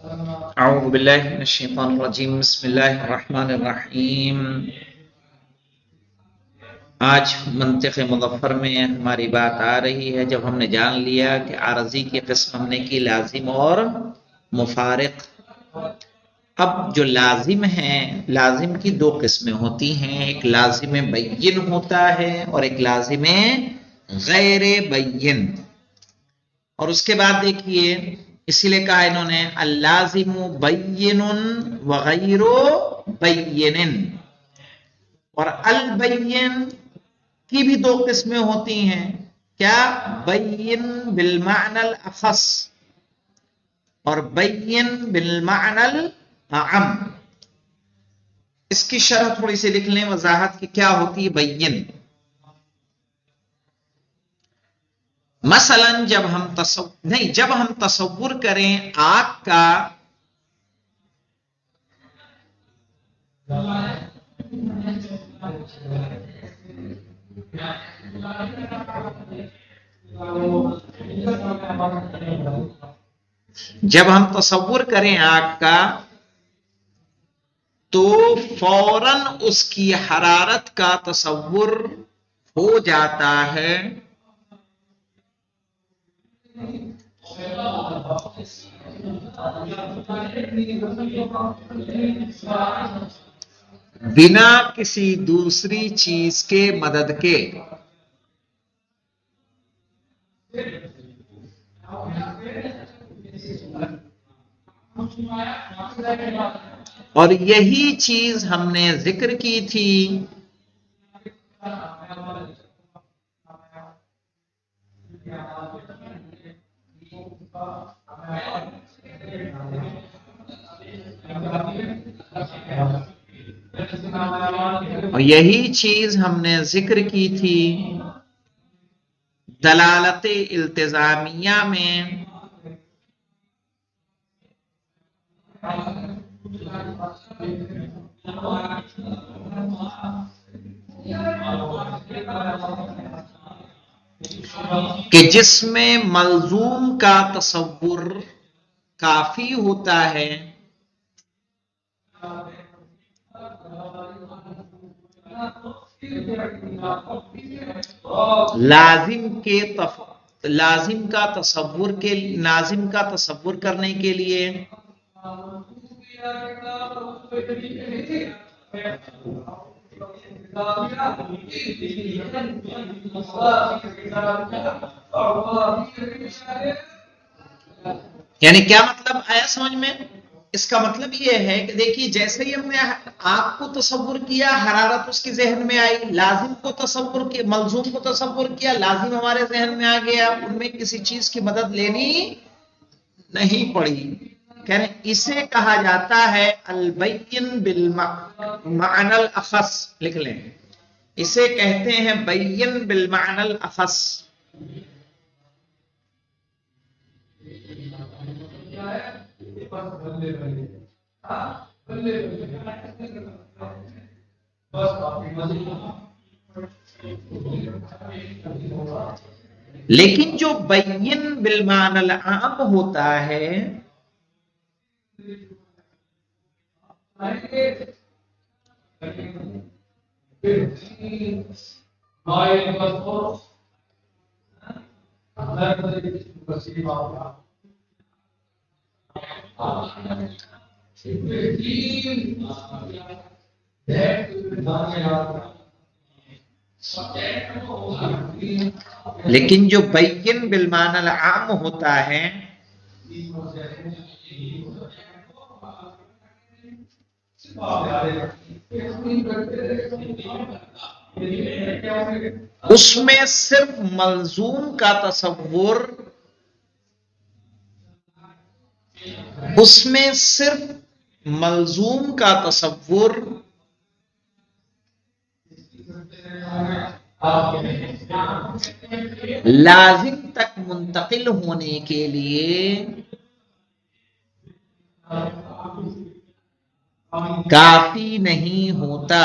اعوذ باللہ من الشیطان الرجیم بسم اللہ الرحمن الرحیم۔ آج منطق مظفر میں ہماری بات آ رہی ہے جب ہم نے جان لیا کہ عارضی کی قسم ہم نے کی لازم اور مفارق۔ اب جو لازم ہیں، لازم کی دو قسمیں ہوتی ہیں، ایک لازم بین ہوتا ہے اور ایک لازم غیر بین۔ اور اس کے بعد دیکھیے اسی لیے کہا انہوں نے اللازم بین وغیر بین، اور البین کی بھی دو قسمیں ہوتی ہیں، کیا؟ بین بالمعنی الاخص اور بین بالمعنی الاعم۔ اس کی شرح تھوڑی سی لکھ لیں، وضاحت کی کیا ہوتی ہے بین۔ مثلا جب ہم تصور کریں آگ کا آگ کا تو فوراً اس کی حرارت کا تصور ہو جاتا ہے بنا کسی دوسری چیز کے مدد کے۔ اور یہی چیز ہم نے ذکر کی تھی دلالت التزامیہ میں، کہ جس میں ملزوم کا تصور کافی ہوتا ہے لازم کا تصور کرنے کے لیے۔ یعنی کیا مطلب آیا سمجھ میں؟ اس کا مطلب یہ ہے کہ دیکھیے جیسے ہی ہم نے آگ کو تصور کیا، حرارت اس کی ذہن میں آئی، لازم کو تصور کیا، ملزوم کو تصور کیا، لازم ہمارے ذہن میں آ گیا، ان میں کسی چیز کی مدد لینی نہیں پڑی۔ کہنے اسے کہا جاتا ہے البین بالمعنی الاخص، لکھ لیں، اسے کہتے ہیں بین بالمعنی الاخص۔ لیکن جو بین بالمعنی العام ہوتا ہے لیکن جو بین بالمعنی العام ہوتا ہے اس میں صرف ملزوم کا تصور، لازم تک منتقل ہونے کے لیے کافی نہیں ہوتا۔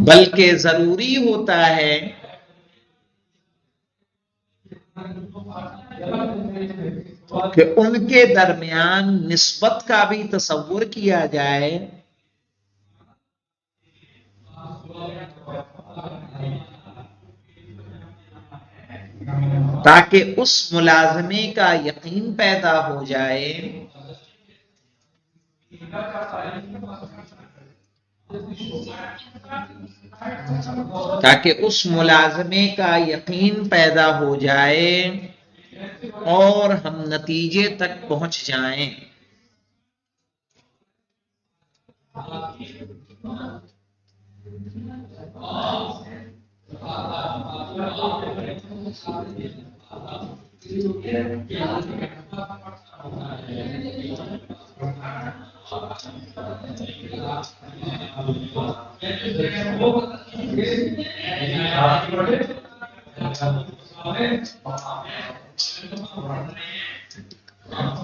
بلکہ ضروری ہوتا ہے کہ ان کے درمیان نسبت کا بھی تصور کیا جائے تاکہ اس ملازمے کا یقین پیدا ہو جائے اور ہم نتیجے تک پہنچ جائیں.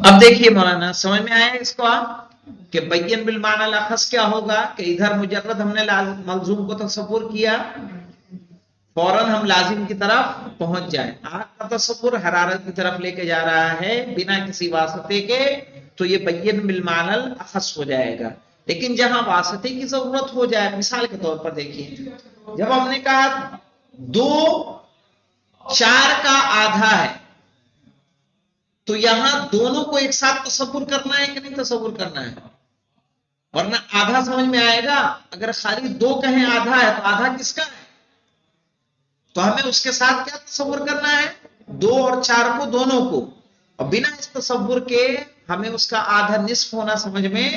اب دیکھیے مولانا سمجھ میں آیا اس کو کہ بین بالمعنی الاخص کیا ہوگا کہ ادھر مجرد ہم نے ملزوم کو تصور کیا فوراً ہم لازم کی طرف پہنچ جائیں. آگ کا تصور حرارت کی طرف لے کے جا رہا ہے بنا کسی واسطے کے تو یہ بین بالمعنی الاخص ہو جائے گا. لیکن جہاں واسطے کی ضرورت ہو جائے مثال کے طور پر دیکھیے جب ہم نے کہا 2 4 کا آدھا ہے تو یہاں دونوں کو ایک ساتھ تصور کرنا ہے کہ نہیں تصور کرنا ہے ورنہ آدھا سمجھ میں آئے گا. اگر خالی 2 کہیں آدھا ہے تو آدھا کس کا ہے تو ہمیں اس کے ساتھ کیا تصور کرنا ہے 2 اور 4 کو دونوں کو اور بنا اس تصور کے ہمیں اس کا آدھا نصف ہونا سمجھ میں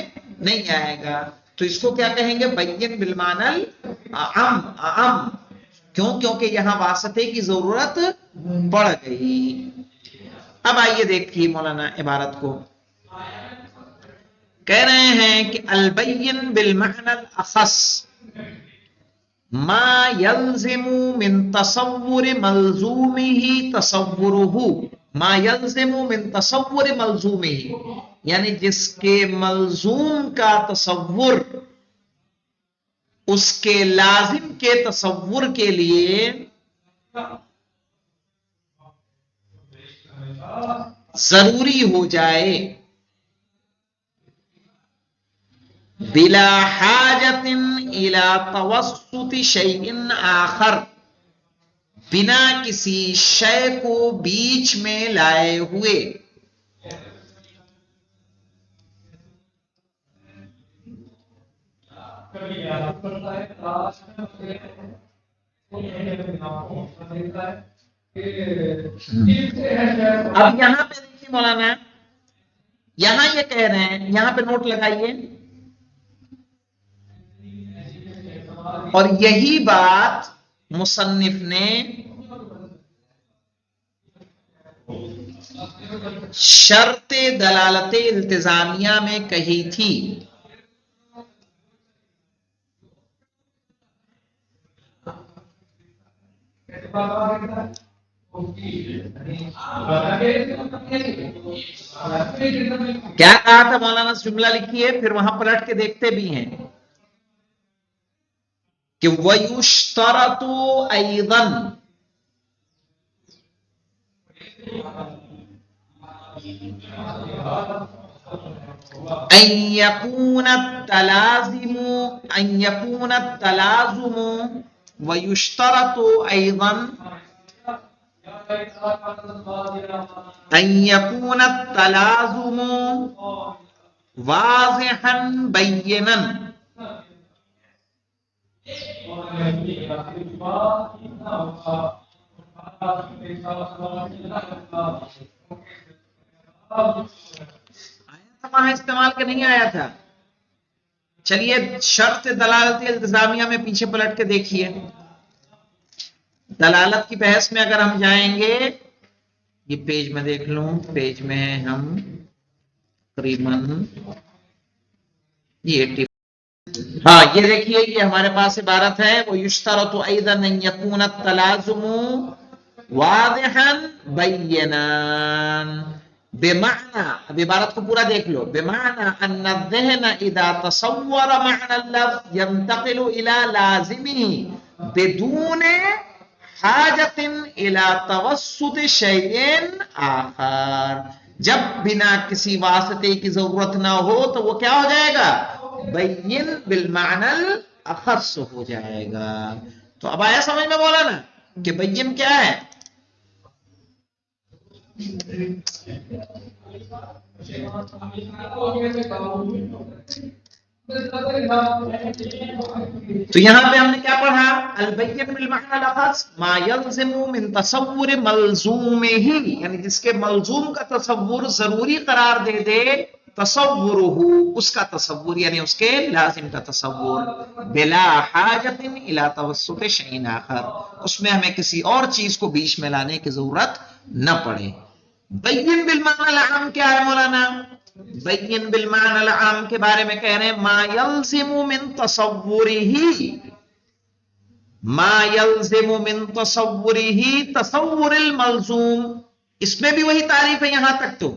نہیں آئے گا. تو اس کو کیا کہیں گے بین بالمعنی الاعم. کیوں؟ کیونکہ یہاں واسطے کی ضرورت پڑ گئی. اب آئیے دیکھیے مولانا عبارت کو کہہ رہے ہیں کہ البین بالمعنی الاخص ما يلزم من تصور ملزومه تصوره ما يلزم من تصور ملزومه یعنی جس کے ملزوم کا تصور اس کے لازم کے تصور کے لیے ضروری ہو جائے بلا حاجت الى توسط شیء آخر بنا کسی شے کو بیچ میں لائے ہوئے. اب یہاں پہ دیکھیے مولانا یہاں یہ کہہ رہے ہیں یہاں پہ نوٹ لگائیے اور یہی بات مصنف نے شرط دلالت التزامیہ میں کہی تھی. کیا کہا تھا مولانا جملہ لکھیے پھر وہاں پلٹ کے دیکھتے بھی ہیں کہ وَيُشْتَرَطُ أَيْضًا أَن يَكُونَ التَّلَازُمُ وَيُشْتَرَطُ أَيْضًا أَن يَكُونَ التَّلَازُمُ واضحًا بَيِّنًا. وہاں استعمال کا نہیں آیا تھا. چلیے شرط دلالت التزامیہ میں پیچھے پلٹ کے دیکھیے دلالت کی بحث میں اگر ہم جائیں گے یہ پیج میں دیکھ لوں پیج میں ہم تقریباً یہ ہاں یہ دیکھیے یہ ہمارے پاس عبارت ہے وہ یشترط ایضا ان یکون التلازم واضحا بینا. بمعنى، اب عبارت کو پورا دیکھ لو، بمعنى ان الذهن اذا تصور معنى اللفظ ينتقل الى لازمه بدون حاجة الى توسط شيء آخر. جب بنا کسی واسطے کی ضرورت نہ ہو تو وہ کیا ہو جائے گا؟ بین بالمعنى الاخص ہو جائے گا. تو اب آیا سمجھ میں بولا نا کہ بین کیا ہے؟ تو یہاں پہ ہم نے کیا پڑھا؟ البین بالمعنى الاخص ما يلزم من تصور ملزومه، یعنی جس کے ملزوم کا تصور ضروری قرار دے دے تصورہ، اس کا تصور یعنی اس کے لازم کا تصور، بلا حاجت الى توسط شیء آخر، اس میں ہمیں کسی اور چیز کو بیچ میں لانے کی ضرورت نہ پڑے. بین بالمعنى العام کیا ہے مولانا؟ بین بالمعنى العام کے بارے میں کہہ رہے ہیں ما یلزم من تصورہ، ما یلزم من تصورہ تصور الملزوم. اس میں بھی وہی تعریف ہے یہاں تک تو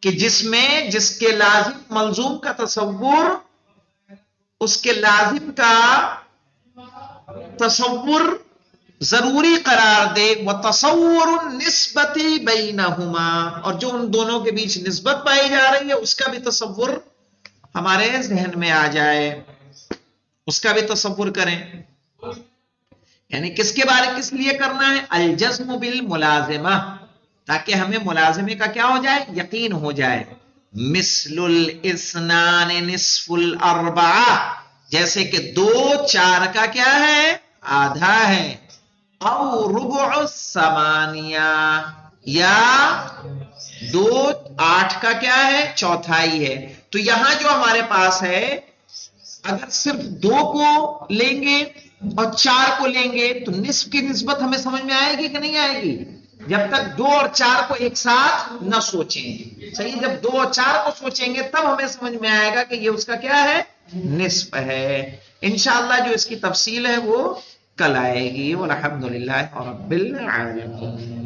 کہ جس میں جس کے لازم ملزوم کا تصور اس کے لازم کا تصور ضروری قرار دے، وتصور النسبت بینہما، اور جو ان دونوں کے بیچ نسبت پائی جا رہی ہے اس کا بھی تصور ہمارے ذہن میں آ جائے، اس کا بھی تصور کریں. یعنی کس کے بارے کس لیے کرنا ہے؟ الجزم بالملازمہ، تاکہ ہمیں ملازمے کا کیا ہو جائے؟ یقین ہو جائے. مثل الاثنان نصف الاربعہ، جیسے کہ 2 4 کا کیا ہے؟ آدھا ہے. او ربع الثمانیہ، یا 2 8 کا کیا ہے؟ چوتھائی ہے. تو یہاں جو ہمارے پاس ہے اگر صرف 2 کو لیں گے اور 4 کو لیں گے تو نصف کی نسبت ہمیں سمجھ میں آئے گی کہ نہیں آئے گی؟ جب تک 2 اور 4 کو ایک ساتھ نہ سوچیں. صحیح، جب 2 اور 4 کو سوچیں گے تب ہمیں سمجھ میں آئے گا کہ یہ اس کا کیا ہے؟ نصف ہے. انشاءاللہ جو اس کی تفصیل ہے وہ کل آئے گی. والحمدللہ رب العالمین.